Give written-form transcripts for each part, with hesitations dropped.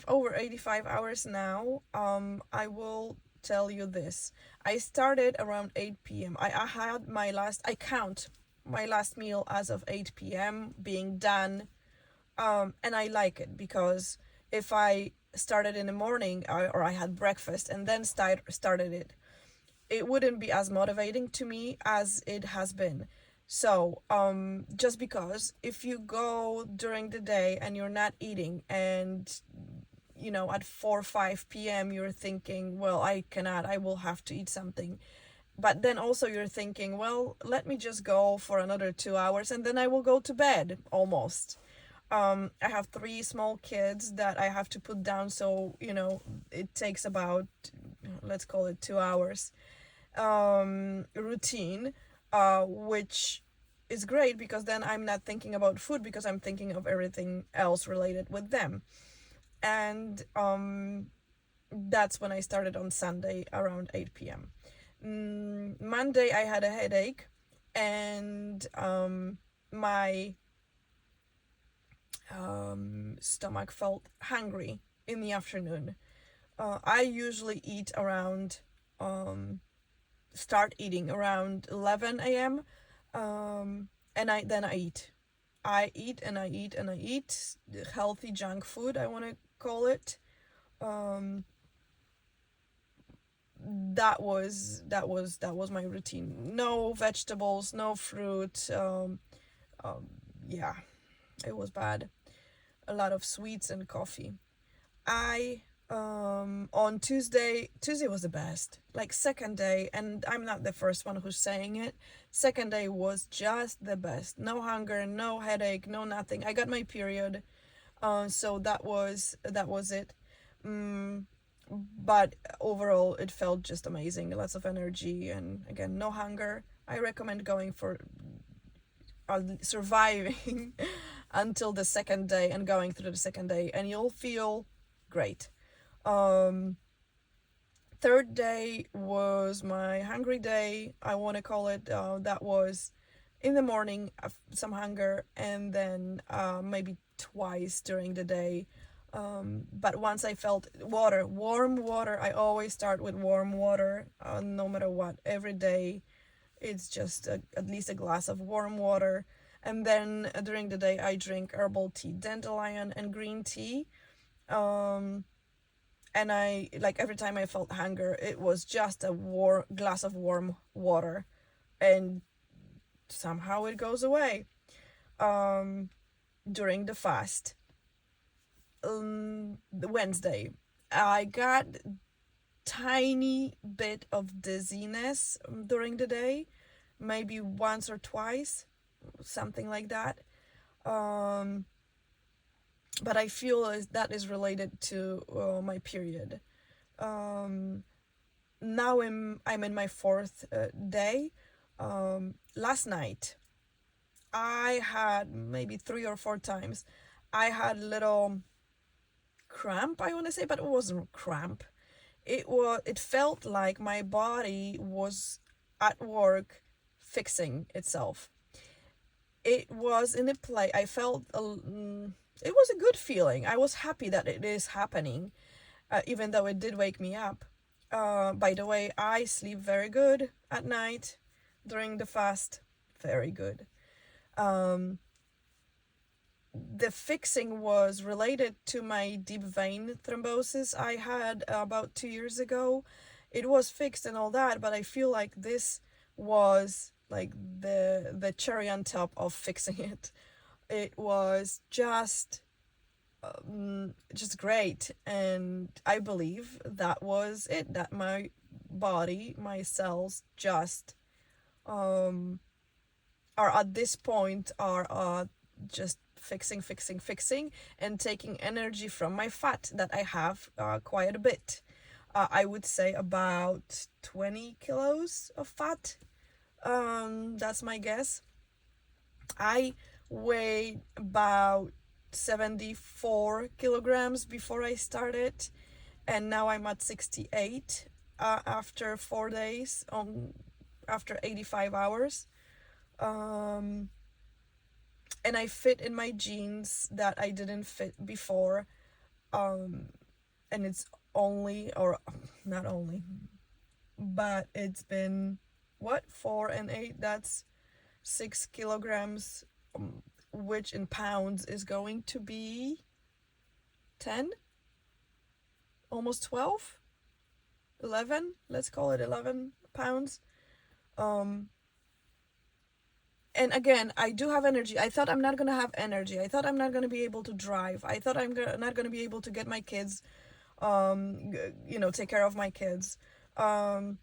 over 85 hours now. I will tell you this. I started around 8 p.m. I had I count my last meal as of 8 p.m. being done. And I like it because if I started in the morning, or I had breakfast and then started it, it wouldn't be as motivating to me as it has been. So, just because if you go during the day and you're not eating, and at 4 or 5 p.m. you're thinking, well, I will have to eat something. But then also you're thinking, well, let me just go for another 2 hours and then I will go to bed almost. I have three small kids that I have to put down, so it takes about, let's call it 2 hours routine, which is great because then I'm not thinking about food because I'm thinking of everything else related with them. And that's when I started on Sunday around 8 p.m. Monday I had a headache, and my stomach felt hungry in the afternoon. I usually start eating around 11 a.m. And I eat. I eat and I eat and I eat healthy junk food, I want to call it. Um, that was my routine. No vegetables, no fruit. Um, yeah, it was bad. A lot of sweets and coffee. I on Tuesday was the best. Like second day, and I'm not the first one who's saying it. Second day was just the best. No hunger, no headache, no nothing. I got my period. So that was it. Um, but overall it felt just amazing. Lots of energy, and again, no hunger. I recommend going for surviving until the second day and going through the second day, and you'll feel great. um Third day was my hungry day, I want to call it. That was in the morning, some hunger, and then maybe twice during the day. But once I felt warm water, I always start with warm water, no matter what. Every day, it's just at least a glass of warm water. And then during the day, I drink herbal tea, dandelion and green tea. Um, and I, like, every time I felt hunger, it was just a warm glass of warm water, and somehow it goes away. Um, During the fast, the Wednesday, I got tiny bit of dizziness during the day, maybe once or twice, something like that. Um, but I feel that is related to my period. Um, Now I'm in my fourth day. Last night I had maybe 3 or 4 times. I had little cramp, I want to say, but it wasn't cramp. It felt like my body was at work fixing itself. It was in a play. I felt it was a good feeling. I was happy that it is happening, even though it did wake me up. By the way, I sleep very good at night during the fast. Very good. Um, the fixing was related to my deep vein thrombosis I had about 2 years ago. It was fixed and all that, but I feel like this was like the cherry on top of fixing it. It was just great, and I believe that was it. That my body, my cells, just um are at this point are just fixing, and taking energy from my fat that I have quite a bit. I would say about 20 kilos of fat. That's my guess. I weighed about 74 kilograms before I started, and now I'm at 68 after 4 days, after 85 hours. Um, and I fit in my jeans that I didn't fit before. um and it's only, or not only, but it's been what, 4 and 8, that's 6 kilograms, which in pounds is going to be 10, almost 12, 11, let's call it 11 pounds. um and again, I do have energy. I thought I'm not going to have energy. I thought I'm not going to be able to drive. I thought not going to be able to get my kids, take care of my kids. um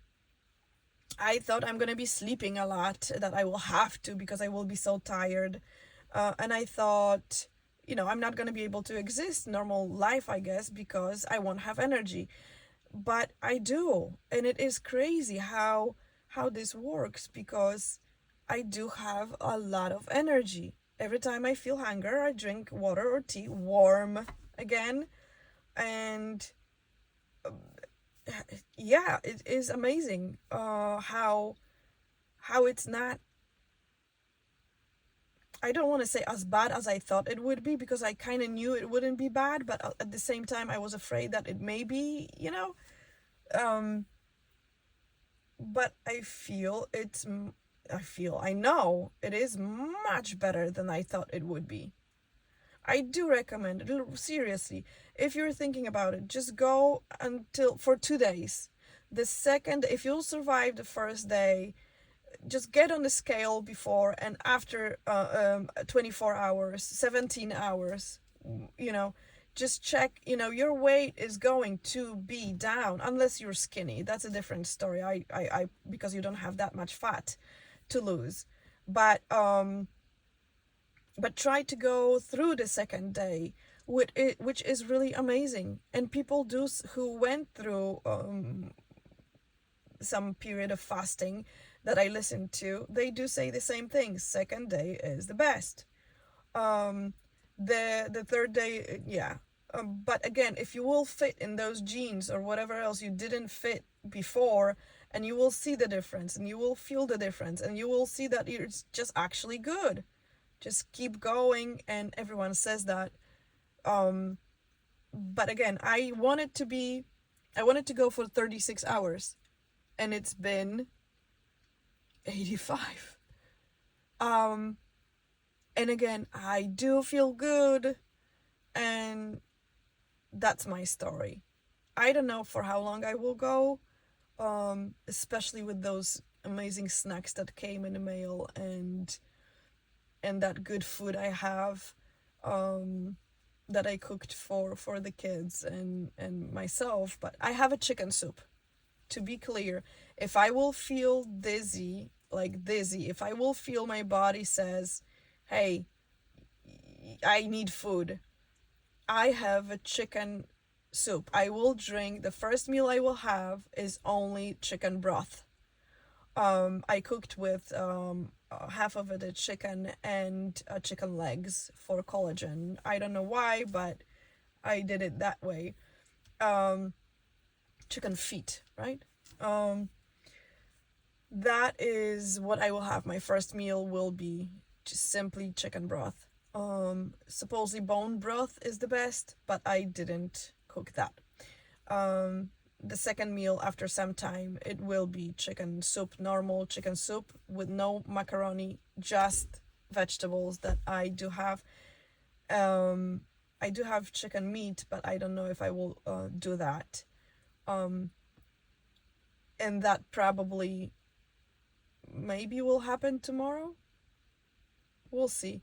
I thought I'm going to be sleeping a lot, that I will have to because I will be so tired. And I thought, I'm not going to be able to exist normal life, I guess, because I won't have energy. But I do. And it is crazy how this works, because I do have a lot of energy. Every time I feel hunger, I drink water or tea, warm again. And yeah, it is amazing how it's not, I don't want to say as bad as I thought it would be, because I kind of knew it wouldn't be bad, but at the same time I was afraid that it may be. um but I know it is much better than I thought it would be. I do recommend it, seriously. If you're thinking about it, just go until for 2 days. The second, if you'll survive the first day, just get on the scale before and after 24 hours, 17 hours, you know, just check, your weight is going to be down, unless you're skinny. That's a different story. I because you don't have that much fat to lose. But try to go through the second day, which is really amazing. And people who went through some period of fasting that I listened to, they do say the same thing. Second day is the best. Um, the third day, yeah. But again, if you will fit in those jeans or whatever else you didn't fit before, and you will see the difference, and you will feel the difference, and you will see that it's just actually good. Just keep going, and everyone says that. Um, but again, I wanted to go for 36 hours, and it's been 85. Um, and again, I do feel good, and that's my story. I don't know for how long I will go, especially with those amazing snacks that came in the mail, and that good food I have, that I cooked for the kids and myself. But I have a chicken soup. To be clear, if I will feel dizzy, like dizzy, if I will feel my body says, hey, I need food, I have a chicken soup. I will drink, the first meal I will have is only chicken broth. I cooked with half of it chicken and chicken legs for collagen. I don't know why, but I did it that way. Um, Chicken feet, right? Um, that is what I will have. My first meal will be just simply chicken broth. Supposedly bone broth is the best, but I didn't cook that. The second meal, after some time, it will be chicken soup, normal chicken soup with no macaroni, just vegetables that I do have. I do have chicken meat, but I don't know if I will do that. Um, and that probably maybe will happen tomorrow. We'll see.